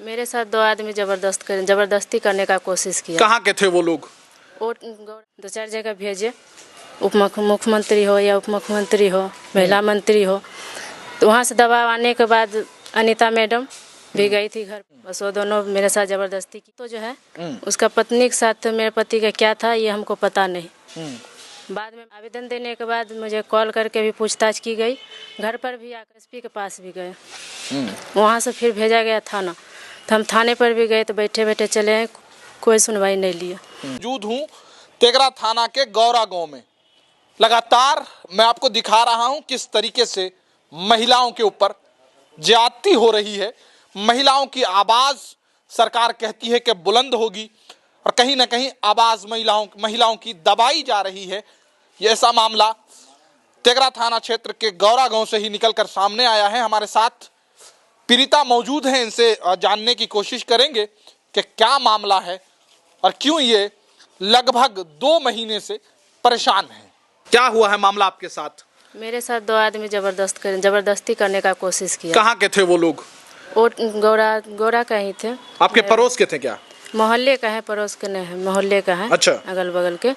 मेरे साथ दो आदमी जबरदस्ती करने का कोशिश किया। कहाँ के थे वो लोग? वो दो चार जगह भेजे, मुख्यमंत्री हो या उप मुख्यमंत्री हो, महिला मंत्री हो, तो वहाँ से दबाव आने के बाद अनीता मैडम भी गई थी घर। बस वो दोनों मेरे साथ जबरदस्ती की। तो जो है उसका पत्नी के साथ मेरे पति का क्या था ये हमको पता नहीं। बाद में आवेदन देने के बाद मुझे कॉल करके भी पूछताछ की गई, घर पर भी आकर एसपी के पास भी गए। वहाँ से फिर भेजा गया थाना, तो हम थाने पर भी गए तो बैठे बैठे चले आए, कोई सुनवाई नहीं लिया। मौजूद हूँ तेघरा थाना के गौरा गांव में। लगातार मैं आपको दिखा रहा हूं किस तरीके से महिलाओं के ऊपर ज्यादती हो रही है। महिलाओं की आवाज सरकार कहती है कि बुलंद होगी और कहीं ना कहीं आवाज महिलाओं की दबाई जा रही है। ये ऐसा मामला तेघरा थाना क्षेत्र के गौरा गांव से ही निकलकर सामने आया है। हमारे साथ पीड़िता मौजूद हैं, इनसे जानने की कोशिश करेंगे कि क्या मामला है और क्यों ये लगभग 2 महीने से परेशान है। क्या हुआ है मामला आपके साथ? मेरे साथ दो आदमी जबरदस्ती करने का कोशिश किया। कहाँ के थे वो लोग? वो गौरा का ही थे। आपके पड़ोस के थे क्या? मोहल्ले का है, पड़ोस के नहीं है, मोहल्ले का है। अच्छा। अगल बगल के।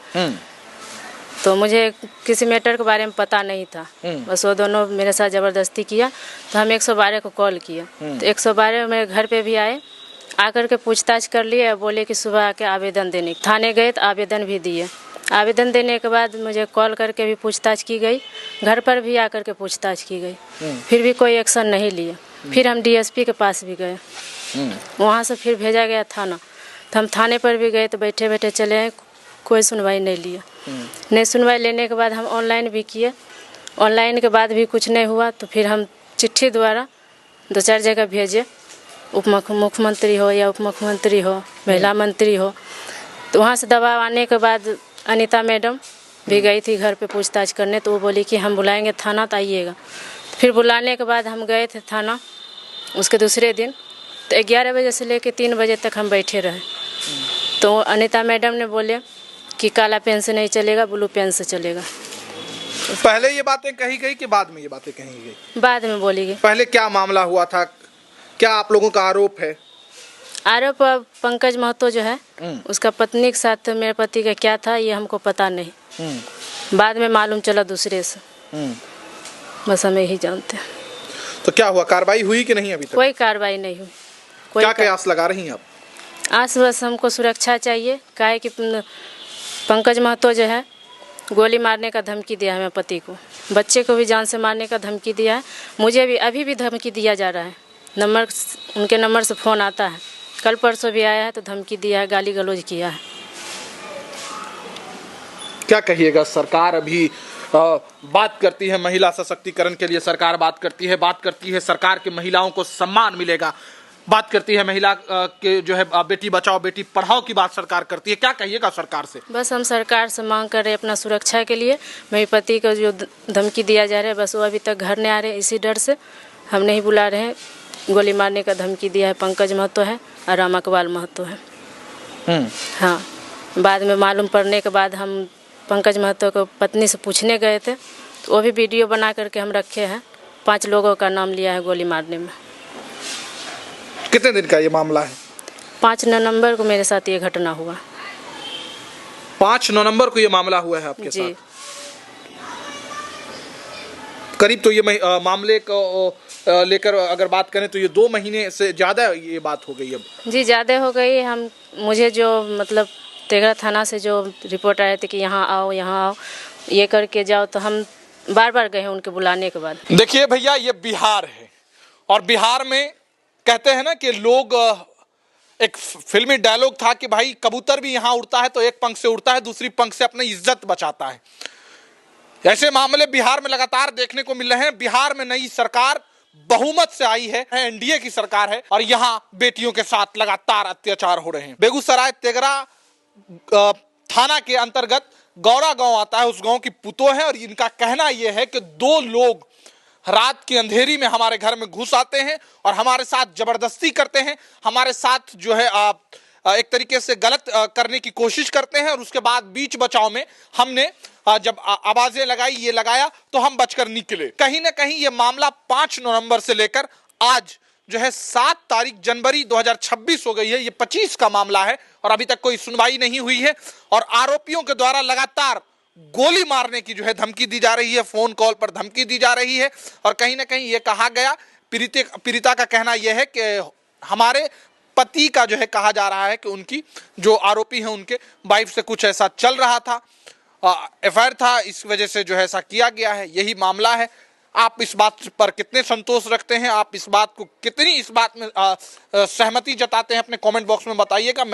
तो मुझे किसी मैटर के बारे में पता नहीं था, बस वो दोनों मेरे साथ जबरदस्ती किया। तो हम 112 को कॉल किया, तो 112 मेरे घर पे भी आकर के पूछताछ कर लिए। बोले कि सुबह आके आवेदन देने। थाने गए तो आवेदन भी दिए। आवेदन देने के बाद मुझे कॉल करके भी पूछताछ की गई, घर पर भी आकर के पूछताछ की गई, फिर भी कोई एक्शन नहीं लिया। फिर हम डीएसपी के पास भी गए, वहाँ से फिर भेजा गया थाना, तो हम थाने पर भी गए तो बैठे बैठे चले आए, कोई सुनवाई नहीं लिया। नहीं सुनवाई लेने के बाद हम ऑनलाइन भी किए, ऑनलाइन के बाद भी कुछ नहीं हुआ। तो फिर हम चिट्ठी द्वारा 2-4 जगह भेजे, मुख्यमंत्री हो या उप मुख्यमंत्री हो, महिला मंत्री हो, तो वहाँ से दबाव आने के बाद अनीता मैडम भी गई थी घर पे पूछताछ करने। तो वो बोली कि हम बुलाएंगे थाना तो आइएगा। फिर बुलाने के बाद हम गए थे थाना उसके दूसरे दिन, तो 11 बजे से लेकर 3 बजे तक हम बैठे रहे। तो अनीता मैडम ने बोले कि काला पेन से नहीं चलेगा, ब्लू पेन से चलेगा। पहले ये बातें कही गई कि बाद में ये बातें कही गई? बाद में बोली गई। पहले क्या मामला हुआ था, क्या आप लोगों का आरोप है? आरोप पंकज महतो जो है उसका पत्नी के साथ मेरे पति का क्या था ये हमको पता नहीं, बाद में मालूम चला दूसरे से। बस हम यही जानते हैं। तो क्या हुआ, कार्रवाई हुई कि नहीं अभी तक? कोई कार्रवाई नहीं हुई। क्या कयास लगा रही हैं आप? आस बस हमको सुरक्षा चाहिए, काहे कि पंकज महतो जो है गोली मारने का धमकी दिया है मेरे पति को, बच्चे को भी जान से मारने का धमकी दिया है, मुझे भी अभी भी धमकी दिया जा रहा है। उनके नंबर से फ़ोन आता है, कल परसों भी आया है तो धमकी दिया है, गाली गलौज किया है। क्या कहिएगा, सरकार अभी बात करती है महिला सशक्तिकरण के लिए, सरकार बात करती है सरकार के महिलाओं को सम्मान मिलेगा, बात करती है महिला के जो है बेटी बचाओ बेटी पढ़ाओ की बात सरकार करती है। क्या कहिएगा सरकार से? बस हम सरकार से मांग कर रहे हैं अपना सुरक्षा के लिए। मेरे पति को जो धमकी दिया जा रहा है बस वो अभी तक घर नहीं आ रहे, इसी डर से हम नहीं बुला रहे हैं। गोली मारने का धमकी दिया है पंकज महतो है और रामकवाल महतो है। हाँ, बाद में मालूम पड़ने के बाद हम पंकज महतो को पत्नी से पूछने गए थे, तो वो भी वीडियो बना करके हम रखे हैं। 5 लोगों का नाम लिया है गोली मारने में। कितने दिन का ये मामला है? 5 नवंबर को मेरे साथ ये घटना हुआ। 5 नवंबर को ये मामला हुआ है आपके जी। साथ? करीब तो ये मामले को लेकर अगर बात करें तो ये 2 महीने से ज़्यादा ये बात हो गई अब। जी ज़्यादा हो गई। मुझे जो मतलब तेघरा थाना से जो रिपोर्ट आए थे कि यहाँ आओ ये करके जाओ, तो हम बार बार गए हैं उनके बुलाने के बाद। देखिए भैया, ये बिहार है और बिहार में कहते हैं ना कि लोग, एक फिल्मी डायलॉग था कि भाई कबूतर भी यहाँ उड़ता है तो एक पंख से उड़ता है, दूसरी पंख से अपनी इज्जत बचाता है। ऐसे मामले बिहार में लगातार देखने को मिल रहे हैं। बिहार में नई सरकार बहुमत से आई है, एनडीए की सरकार है और यहाँ बेटियों के साथ लगातार अत्याचार हो रहे हैं। बेगूसराय तेघरा थाना के अंतर्गत गौरा गांव आता है, उस गांव की पुतो है और इनका कहना यह है कि 2 लोग रात की अंधेरी में हमारे घर में घुस आते हैं और हमारे साथ जबरदस्ती करते हैं, हमारे साथ जो है एक तरीके से गलत करने की कोशिश करते हैं और उसके बाद बीच बचाव में हमने जब आवाजें लगाया तो हम बचकर निकले। कहीं ना कहीं ये मामला 5 नवंबर से लेकर आज जो है 7 तारीख जनवरी 2026 हो गई है, ये 25 का मामला है और अभी तक कोई सुनवाई नहीं हुई है और आरोपियों के द्वारा लगातार गोली मारने की जो है धमकी दी जा रही है, फोन कॉल पर धमकी दी जा रही है और कहीं ना कहीं ये कहा गया, पीड़िता का कहना यह है कि हमारे पति का जो है कहा जा रहा है कि उनकी जो आरोपी हैं उनके वाइफ से कुछ ऐसा चल रहा था, एफआईआर था, इस वजह से जो है ऐसा किया गया है, यही मामला है। आप इस बात पर कितने संतोष रखते हैं, आप इस बात को कितनी इस बात में सहमति जताते हैं, अपने कमेंट बॉक्स में बताइएगा। मैं